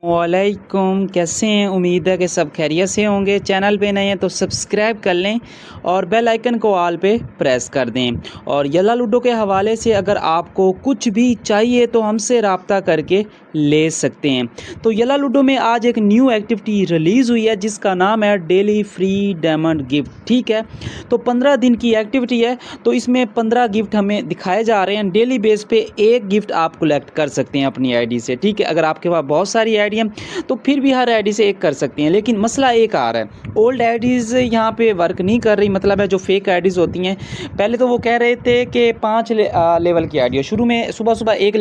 वालेकुम, कैसे हैं? उम्मीद है कि सब खैरियत से होंगे। चैनल पे नए हैं तो सब्सक्राइब कर लें और बेल आइकन को ऑल पे प्रेस कर दें। और यला लूडो के हवाले से अगर आपको कुछ भी चाहिए तो हमसे रब्ता करके ले सकते हैं। तो यला लूडो में आज एक न्यू एक्टिविटी रिलीज़ हुई है जिसका नाम है डेली फ्री डायमंड गिफ्ट। ठीक है, तो 15 दिन की एक्टिविटी है। तो इसमें 15 गिफ्ट हमें दिखाए जा रहे हैं। डेली बेस पे एक गिफ्ट आप कलेक्ट कर सकते हैं अपनी आईडी से। ठीक है, अगर आपके पास बहुत सारी आईडी है तो फिर भी हर आईडी से एक कर सकते हैं, लेकिन मसला एक आ रहा है, ओल्ड आईडीज़ यहाँ पे वर्क नहीं कर रही। मतलब है जो फेक आईडीज़ होती हैं, पहले तो वो कह रहे थे कि 5 लेवल की आईडी है। शुरू में सुबह सुबह एक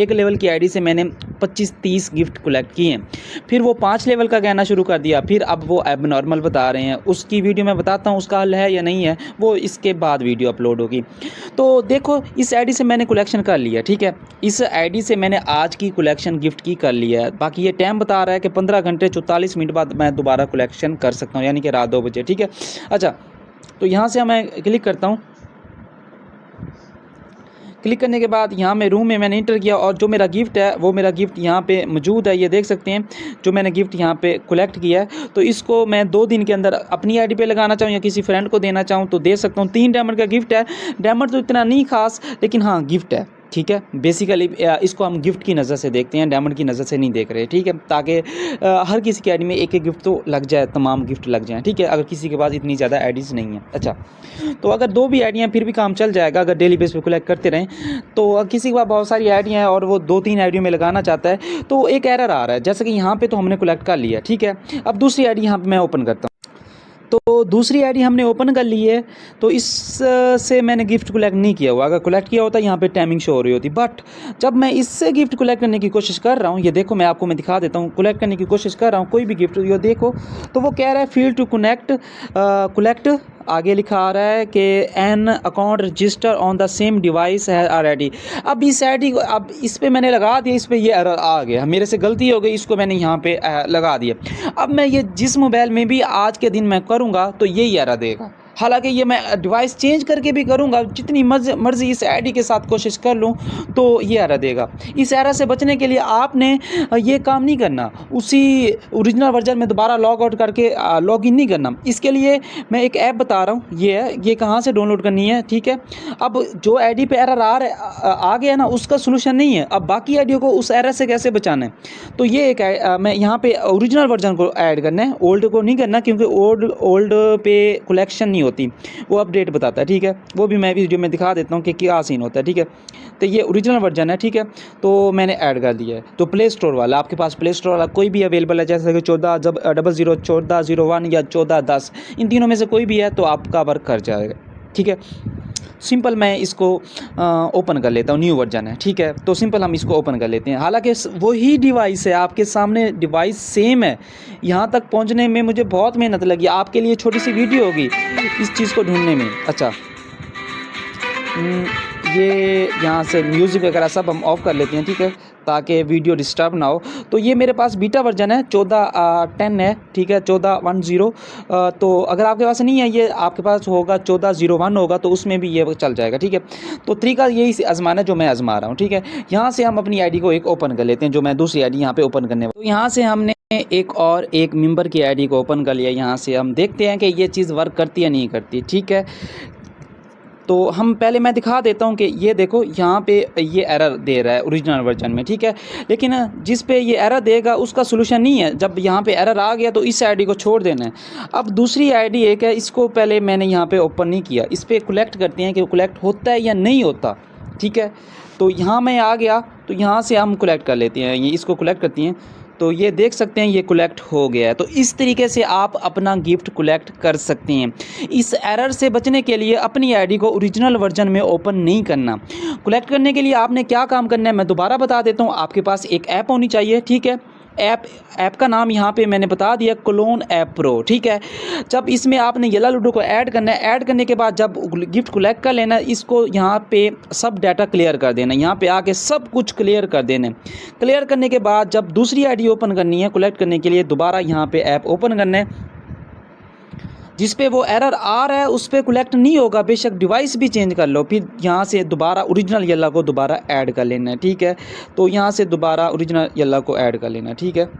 लेवल की आईडी से मैंने 25-30 गिफ्ट कलेक्ट किए हैं। फिर वो 5 लेवल का कहना शुरू कर दिया। फिर अब वो एब नॉर्मल बता रहे हैं। उसकी वीडियो मैं बताता हूँ, उसका हल है या नहीं है वो इसके बाद वीडियो अपलोड होगी। तो देखो, इस आईडी से मैंने कलेक्शन कर लिया। ठीक है, इस आईडी से मैंने आज की कलेक्शन गिफ्ट की कर लिया है। बाकी ये टाइम बता रहा है कि 15 घंटे 44 मिनट बाद मैं दोबारा कलेक्शन कर सकता हूँ, यानी कि रात 2 बजे। ठीक है, अच्छा, तो यहाँ से मैं क्लिक करता हूँ। क्लिक करने के बाद यहाँ में रूम में मैंने इंटर किया और जो मेरा गिफ्ट है वो मेरा गिफ्ट यहाँ पे मौजूद है। ये देख सकते हैं जो मैंने गिफ्ट यहाँ पे कलेक्ट किया है। तो इसको मैं 2 दिन के अंदर अपनी आईडी पे लगाना चाहूँ या किसी फ्रेंड को देना चाहूँ तो दे सकता हूँ। 3 डायमंड का गिफ्ट है। डायमंड तो इतना नहीं खास, लेकिन हाँ गिफ्ट है। ठीक है, बेसिकली इसको हम गिफ्ट की नज़र से देखते हैं, डायमंड की नज़र से नहीं देख रहे। ठीक है, ताकि हर किसी की आईडी में एक एक गिफ्ट तो लग जाए, तमाम गिफ्ट लग जाएँ। ठीक है, अगर किसी के पास इतनी ज़्यादा आईडीज़ नहीं है। अच्छा, तो अगर 2 भी आईडियाँ फिर भी काम चल जाएगा अगर डेली बेस पे कलेक्ट करते रहें। तो किसी के पास बहुत सारी आईडियाँ हैं और वो 2-3 आईडियों में लगाना चाहता है तो एक एरर आ रहा है। जैसे कि यहाँ पे तो हमने कलेक्ट कर लिया। ठीक है, अब दूसरी आईडी यहाँ पे मैं ओपन करता हूँ। तो दूसरी आईडी हमने ओपन कर ली है। तो इस से मैंने गिफ्ट कलेक्ट नहीं किया हुआ। अगर कलेक्ट किया होता यहाँ पे टाइमिंग शो हो रही होती। बट जब मैं इससे गिफ्ट कलेक्ट करने की कोशिश कर रहा हूँ, ये देखो मैं दिखा देता हूँ, कलेक्ट करने की कोशिश कर रहा हूँ कोई भी गिफ्ट, ये देखो, तो वो कह रहा है फील टू कलेक्ट। आगे लिखा आ रहा है कि an account register on the same device है ऑलरेडी। अब इस आईडी को, अब इस पर मैंने लगा दिया, इस पर ये एरर आ गया, मेरे से गलती हो गई, इसको मैंने यहाँ पे लगा दिया। अब मैं ये जिस मोबाइल में भी आज के दिन मैं करूँगा तो यही एरर देगा। हालांकि ये मैं डिवाइस चेंज करके भी करूँगा, जितनी मर्जी इस आईडी के साथ कोशिश कर लूँ तो ये एरर देगा। इस एरर से बचने के लिए आपने ये काम नहीं करना, उसी ओरिजिनल वर्जन में दोबारा लॉग आउट करके लॉग इन नहीं करना। इसके लिए मैं एक ऐप बता रहा हूँ, ये है, ये कहाँ से डाउनलोड करनी है। ठीक है, अब जो आईडी पे एरर आ गया ना, उसका सोल्यूशन नहीं है। अब बाकी आईडियो को उस एरर से कैसे बचाना है, तो ये एक मैं यहाँ पे ओरिजिनल वर्जन को ऐड करना है, ओल्ड को नहीं करना, क्योंकि ओल्ड पे कलेक्शन नहीं होती, वो अपडेट बताता है। ठीक है, वो भी मैं वीडियो में दिखा देता हूँ कि क्या सीन होता है। ठीक है, तो ये ओरिजिनल वर्जन है। ठीक है, तो मैंने ऐड कर दिया है। तो प्ले स्टोर वाला, आपके पास प्ले स्टोर वाला कोई भी अवेलेबल है, जैसे कि 1400 1401 या 1410, इन तीनों में से कोई भी है तो आपका वर्क कर जाएगा। ठीक है, सिंपल मैं इसको ओपन कर लेता हूँ, न्यू वर्जन है। ठीक है, तो सिंपल हम इसको ओपन कर लेते हैं। हालांकि वही डिवाइस है, आपके सामने डिवाइस सेम है। यहाँ तक पहुँचने में मुझे बहुत मेहनत लगी, आपके लिए छोटी सी वीडियो होगी इस चीज़ को ढूंढने में। अच्छा, ये यहाँ से म्यूज़िक वगैरह सब हम ऑफ़ कर लेते हैं। ठीक है, ताकि वीडियो डिस्टर्ब ना हो। तो ये मेरे पास बीटा वर्जन है, 1410 है। ठीक है, 1410। तो अगर आपके पास नहीं है, ये आपके पास होगा 1401 होगा तो उसमें भी ये चल जाएगा। ठीक है, तो तरीका यही आजमाना है जो मैं आजमा रहा हूँ। ठीक है, यहाँ से हम अपनी आईडी को एक ओपन कर लेते हैं, जो मैं दूसरी आईडी यहाँ पे ओपन करने वाला। तो यहाँ से हमने एक मेंबर की आईडी को ओपन कर लिया। यहाँ से हम देखते हैं कि ये चीज़ वर्क करती है नहीं करती। ठीक है, तो हम पहले मैं दिखा देता हूँ कि ये देखो, यहाँ पे ये एरर दे रहा है ओरिजिनल वर्जन में। ठीक है, लेकिन जिस पे ये एरर देगा उसका सोल्यूशन नहीं है। जब यहाँ पे एरर आ गया तो इस आईडी को छोड़ देना है। अब दूसरी आईडी एक है, इसको पहले मैंने यहाँ पे ओपन नहीं किया। इस पर कलेक्ट करते हैं कि कलेक्ट होता है या नहीं होता। ठीक है, तो यहाँ मैं आ गया, तो यहाँ से हम कलेक्ट कर लेते हैं, ये इसको कलेक्ट करती हैं। तो ये देख सकते हैं ये कलेक्ट हो गया है। तो इस तरीके से आप अपना गिफ्ट कलेक्ट कर सकते हैं। इस एरर से बचने के लिए अपनी आईडी को ओरिजिनल वर्जन में ओपन नहीं करना। कलेक्ट करने के लिए आपने क्या काम करना है मैं दोबारा बता देता हूँ। आपके पास एक ऐप होनी चाहिए। ठीक है, ऐप का नाम यहाँ पे मैंने बता दिया, क्लोन ऐप प्रो। ठीक है, जब इसमें आपने येला लूडो को ऐड करना है, ऐड करने के बाद जब गिफ्ट कलेक्ट कर लेना, इसको यहाँ पे सब डाटा क्लियर कर देना, यहाँ पे आके सब कुछ क्लियर कर देना। क्लियर करने के बाद जब दूसरी आईडी ओपन करनी है कलेक्ट करने के लिए, दोबारा यहाँ पे ऐप ओपन करना है। जिस पे वो एरर आ रहा है उस पर कलेक्ट नहीं होगा, बेशक डिवाइस भी चेंज कर लो। फिर यहाँ से दोबारा ओरिजिनल येल्ला को दोबारा ऐड कर लेना है, ठीक है। तो यहाँ से दोबारा ओरिजिनल येल्ला को ऐड कर लेना है, ठीक है।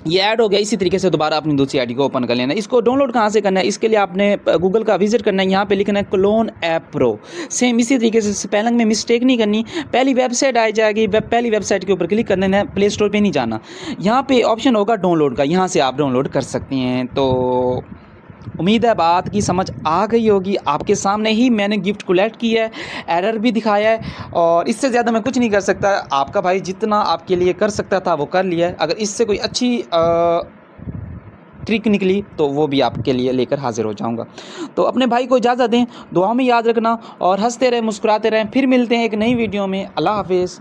ये ऐड हो गया। इसी तरीके से दोबारा अपनी दूसरी आईडी को ओपन कर लेना है। इसको डाउनलोड कहाँ से करना है, इसके लिए आपने गूगल का विजिट करना है, यहाँ पे लिखना है क्लोन ऐप प्रो। सेम इसी तरीके से स्पेलिंग में मिस्टेक नहीं करनी। पहली वेबसाइट आ जाएगी, पहली वेबसाइट के ऊपर क्लिक कर देना है, प्ले स्टोर पे नहीं जाना। यहाँ पे ऑप्शन होगा डाउनलोड का, यहाँ से आप डाउनलोड कर सकते हैं। तो उम्मीद है बात की समझ आ गई होगी। आपके सामने ही मैंने गिफ्ट कलेक्ट किया है, एरर भी दिखाया है, और इससे ज़्यादा मैं कुछ नहीं कर सकता। आपका भाई जितना आपके लिए कर सकता था वो कर लिया है। अगर इससे कोई अच्छी ट्रिक निकली तो वो भी आपके लिए लेकर हाजिर हो जाऊंगा। तो अपने भाई को इजाज़त दें, दुआओं में याद रखना और हंसते रहें, मुस्कुराते रहें। फिर मिलते हैं एक नई वीडियो में। अल्लाह हाफिज़।